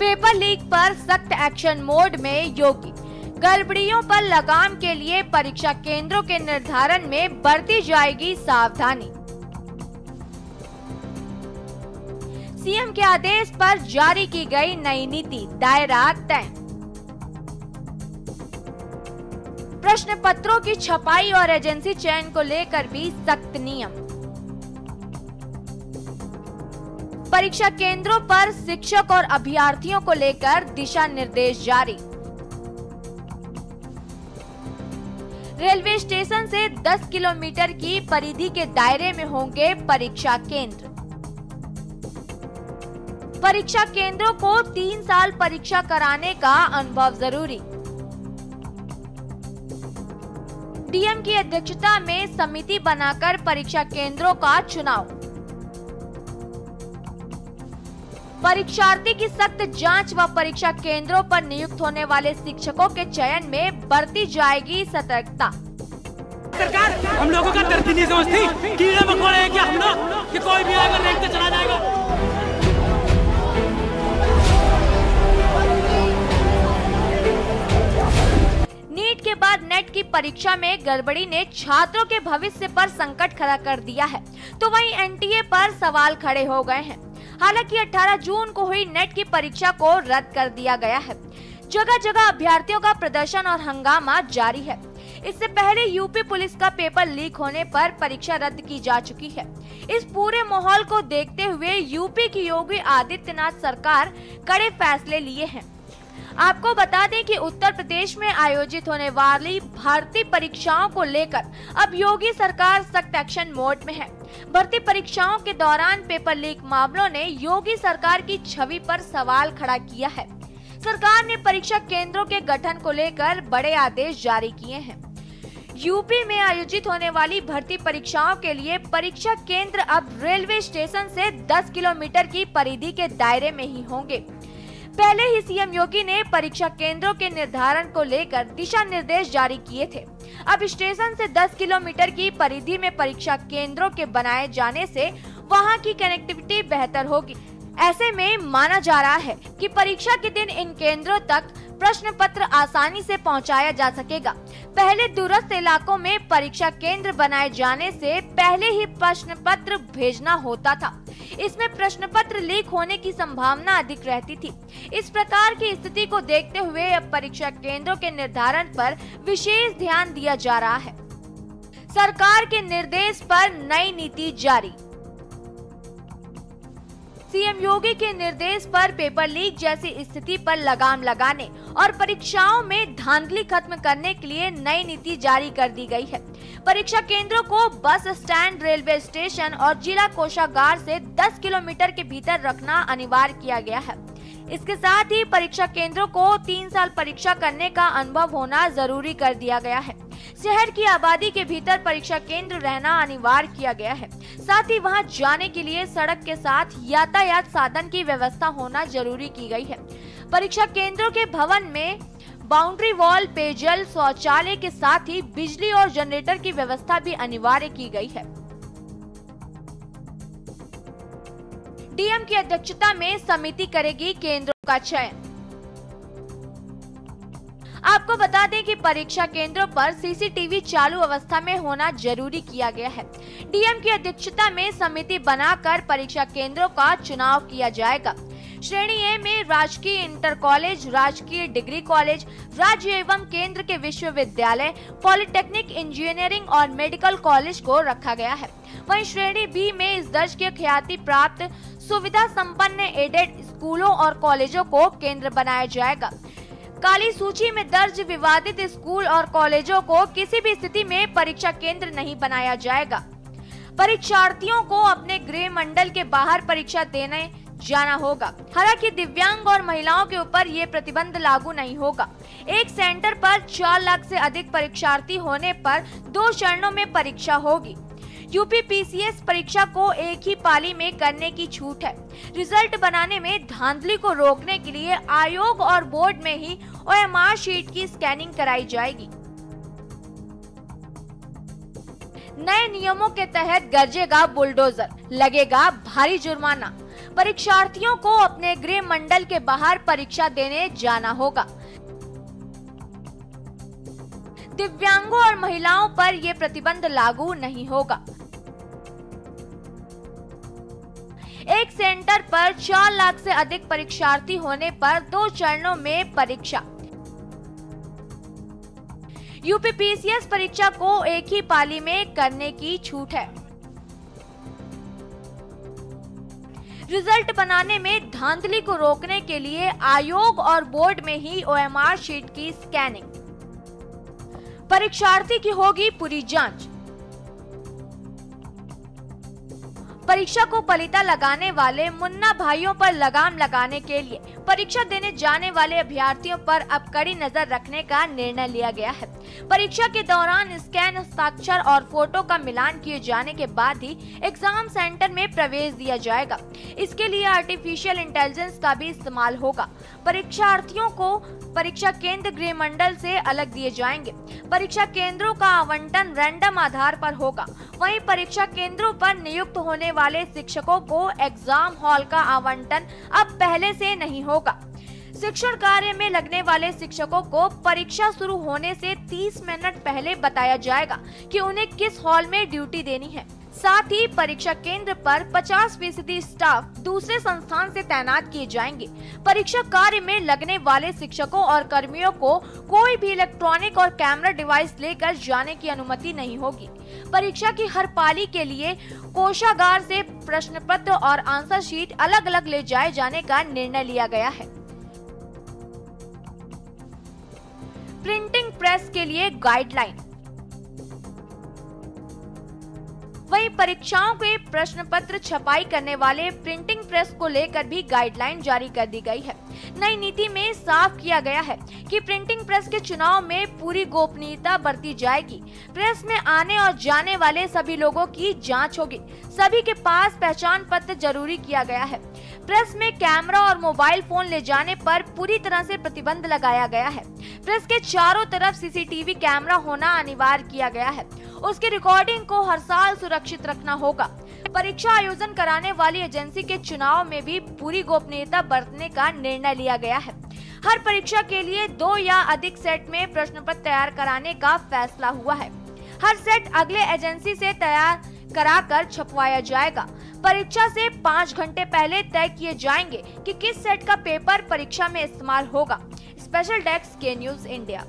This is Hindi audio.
पेपर लीक पर सख्त एक्शन मोड में योगी। गड़बड़ियों पर लगाम के लिए परीक्षा केंद्रों के निर्धारण में बरती जाएगी सावधानी। सीएम के आदेश पर जारी की गई नई नीति, दायरा तय। प्रश्न पत्रों की छपाई और एजेंसी चयन को लेकर भी सख्त नियम। परीक्षा केंद्रों पर शिक्षक और अभ्यर्थियों को लेकर दिशा निर्देश जारी। रेलवे स्टेशन से 10 किलोमीटर की परिधि के दायरे में होंगे परीक्षा केंद्र। परीक्षा केंद्रों को 3 साल परीक्षा कराने का अनुभव जरूरी। डीएम की अध्यक्षता में समिति बनाकर परीक्षा केंद्रों का चुनाव। परीक्षार्थी की सख्त जांच व परीक्षा केंद्रों पर नियुक्त होने वाले शिक्षकों के चयन में बरती जाएगी सतर्कता। सरकार हम लोगों का डरती नहीं समझती, कीड़े मकोड़े हैं क्या हम लोग कि कोई भी आएगा रैंक पे चला जाएगा। नीट के बाद नेट की परीक्षा में गड़बड़ी ने छात्रों के भविष्य पर संकट खड़ा कर दिया है, तो वहीं एनटीए पर सवाल खड़े हो गए हैं। हालांकि 18 जून को हुई नेट की परीक्षा को रद्द कर दिया गया है। जगह जगह अभ्यर्थियों का प्रदर्शन और हंगामा जारी है। इससे पहले यूपी पुलिस का पेपर लीक होने पर परीक्षा रद्द की जा चुकी है। इस पूरे माहौल को देखते हुए यूपी की योगी आदित्यनाथ सरकार कड़े फैसले लिए हैं। आपको बता दें कि उत्तर प्रदेश में आयोजित होने वाली भर्ती परीक्षाओं को लेकर अब योगी सरकार सख्त एक्शन मोड में है। भर्ती परीक्षाओं के दौरान पेपर लीक मामलों ने योगी सरकार की छवि पर सवाल खड़ा किया है। सरकार ने परीक्षा केंद्रों के गठन को लेकर बड़े आदेश जारी किए हैं। यूपी में आयोजित होने वाली भर्ती परीक्षाओं के लिए परीक्षा केंद्र अब रेलवे स्टेशन से 10 किलोमीटर की परिधि के दायरे में ही होंगे। पहले ही सीएम योगी ने परीक्षा केंद्रों के निर्धारण को लेकर दिशा निर्देश जारी किए थे। अब स्टेशन से 10 किलोमीटर की परिधि में परीक्षा केंद्रों के बनाए जाने से वहां की कनेक्टिविटी बेहतर होगी। ऐसे में माना जा रहा है कि परीक्षा के दिन इन केंद्रों तक प्रश्न पत्र आसानी से पहुंचाया जा सकेगा। पहले दूरस्थ इलाकों में परीक्षा केंद्र बनाए जाने से पहले ही प्रश्न पत्र भेजना होता था। इसमें प्रश्न पत्र लीक होने की संभावना अधिक रहती थी। इस प्रकार की स्थिति को देखते हुए अब परीक्षा केंद्रों के निर्धारण पर विशेष ध्यान दिया जा रहा है। सरकार के निर्देश पर नई नीति जारी। सीएम योगी के निर्देश पर पेपर लीक जैसी स्थिति पर लगाम लगाने और परीक्षाओं में धांधली खत्म करने के लिए नई नीति जारी कर दी गई है। परीक्षा केंद्रों को बस स्टैंड, रेलवे स्टेशन और जिला कोषागार से 10 किलोमीटर के भीतर रखना अनिवार्य किया गया है। इसके साथ ही परीक्षा केंद्रों को 3 साल परीक्षा करने का अनुभव होना जरूरी कर दिया गया है। शहर की आबादी के भीतर परीक्षा केंद्र रहना अनिवार्य किया गया है। साथ ही वहां जाने के लिए सड़क के साथ यातायात साधन की व्यवस्था होना जरूरी की गई है। परीक्षा केंद्रों के भवन में बाउंड्री वॉल, पेयजल, शौचालय के साथ ही बिजली और जनरेटर की व्यवस्था भी अनिवार्य की गई है। डीएम की अध्यक्षता में समिति करेगी केंद्रों का चयन। आपको बता दें कि परीक्षा केंद्रों पर सीसीटीवी चालू अवस्था में होना जरूरी किया गया है। डीएम की अध्यक्षता में समिति बनाकर परीक्षा केंद्रों का चुनाव किया जाएगा। श्रेणी ए में राजकीय इंटर कॉलेज, राजकीय डिग्री कॉलेज, राज्य एवं केंद्र के विश्वविद्यालय, पॉलिटेक्निक, इंजीनियरिंग और मेडिकल कॉलेज को रखा गया है। वहीं श्रेणी बी में इस दर्ज के ख्याति प्राप्त सुविधा संपन्न एडेड स्कूलों और कॉलेजों को केंद्र बनाया जाएगा। काली सूची में दर्ज विवादित स्कूल और कॉलेजों को किसी भी स्थिति में परीक्षा केंद्र नहीं बनाया जाएगा। परीक्षार्थियों को अपने गृह मंडल के बाहर परीक्षा देने जाना होगा। हालांकि दिव्यांग और महिलाओं के ऊपर ये प्रतिबंध लागू नहीं होगा। एक सेंटर पर 4 लाख से अधिक परीक्षार्थी होने पर 2 चरणों में परीक्षा होगी। यूपीपीसीएस परीक्षा को एक ही पाली में करने की छूट है। रिजल्ट बनाने में धांधली को रोकने के लिए आयोग और बोर्ड में ही ओएमआर शीट की स्कैनिंग कराई जाएगी। नए नियमों के तहत गरजेगा बुलडोजर, लगेगा भारी जुर्माना। परीक्षार्थियों को अपने गृह मंडल के बाहर परीक्षा देने जाना होगा। दिव्यांगों और महिलाओं पर यह प्रतिबंध लागू नहीं होगा। एक सेंटर पर 4 लाख से अधिक परीक्षार्थी होने पर 2 चरणों में परीक्षा। यूपीपीसीएस परीक्षा को एक ही पाली में करने की छूट है। रिजल्ट बनाने में धांधली को रोकने के लिए आयोग और बोर्ड में ही ओएमआर शीट की स्कैनिंग। परीक्षार्थी की होगी पूरी जांच। परीक्षा को पलीता लगाने वाले मुन्ना भाइयों पर लगाम लगाने के लिए परीक्षा देने जाने वाले अभ्यर्थियों पर अब कड़ी नजर रखने का निर्णय लिया गया है। परीक्षा के दौरान स्कैन, हस्ताक्षर और फोटो का मिलान किए जाने के बाद ही एग्जाम सेंटर में प्रवेश दिया जाएगा। इसके लिए आर्टिफिशियल इंटेलिजेंस का भी इस्तेमाल होगा। परीक्षार्थियों को परीक्षा केंद्र गृह मंडल से अलग दिए जाएंगे। परीक्षा केंद्रों का आवंटन रैंडम आधार पर होगा। वहीं परीक्षा केंद्रों पर नियुक्त होने वाले शिक्षकों को एग्जाम हॉल का आवंटन अब पहले से नहीं होगा। शिक्षण कार्य में लगने वाले शिक्षकों को परीक्षा शुरू होने से 30 मिनट पहले बताया जाएगा कि उन्हें किस हॉल में ड्यूटी देनी है। साथ ही परीक्षा केंद्र पर 50% स्टाफ दूसरे संस्थान से तैनात किए जाएंगे। परीक्षा कार्य में लगने वाले शिक्षकों और कर्मियों को कोई भी इलेक्ट्रॉनिक और कैमरा डिवाइस लेकर जाने की अनुमति नहीं होगी। परीक्षा की हर पाली के लिए कोषागार से प्रश्न पत्र और आंसर शीट अलग अलग ले जाए जाने का निर्णय लिया गया है। प्रिंटिंग प्रेस के लिए गाइडलाइन। वहीं परीक्षाओं के प्रश्न पत्र छपाई करने वाले प्रिंटिंग प्रेस को लेकर भी गाइडलाइन जारी कर दी गई है। नई नीति में साफ किया गया है कि प्रिंटिंग प्रेस के चुनाव में पूरी गोपनीयता बरती जाएगी। प्रेस में आने और जाने वाले सभी लोगों की जांच होगी। सभी के पास पहचान पत्र जरूरी किया गया है। प्रेस में कैमरा और मोबाइल फोन ले जाने पर पूरी तरह से प्रतिबंध लगाया गया है। प्रेस के चारों तरफ सीसीटीवी कैमरा होना अनिवार्य किया गया है। उसकी रिकॉर्डिंग को हर साल सुरक्षित रखना होगा। परीक्षा आयोजन कराने वाली एजेंसी के चुनाव में भी पूरी गोपनीयता बरतने का निर्णय लिया गया है। हर परीक्षा के लिए 2 या अधिक सेट में प्रश्न पत्र तैयार कराने का फैसला हुआ है। हर सेट अगले एजेंसी से तैयार कराकर छपवाया जाएगा। परीक्षा से 5 घंटे पहले तय किए जाएंगे कि किस सेट का पेपर परीक्षा में इस्तेमाल होगा। स्पेशल डेस्क के न्यूज इंडिया।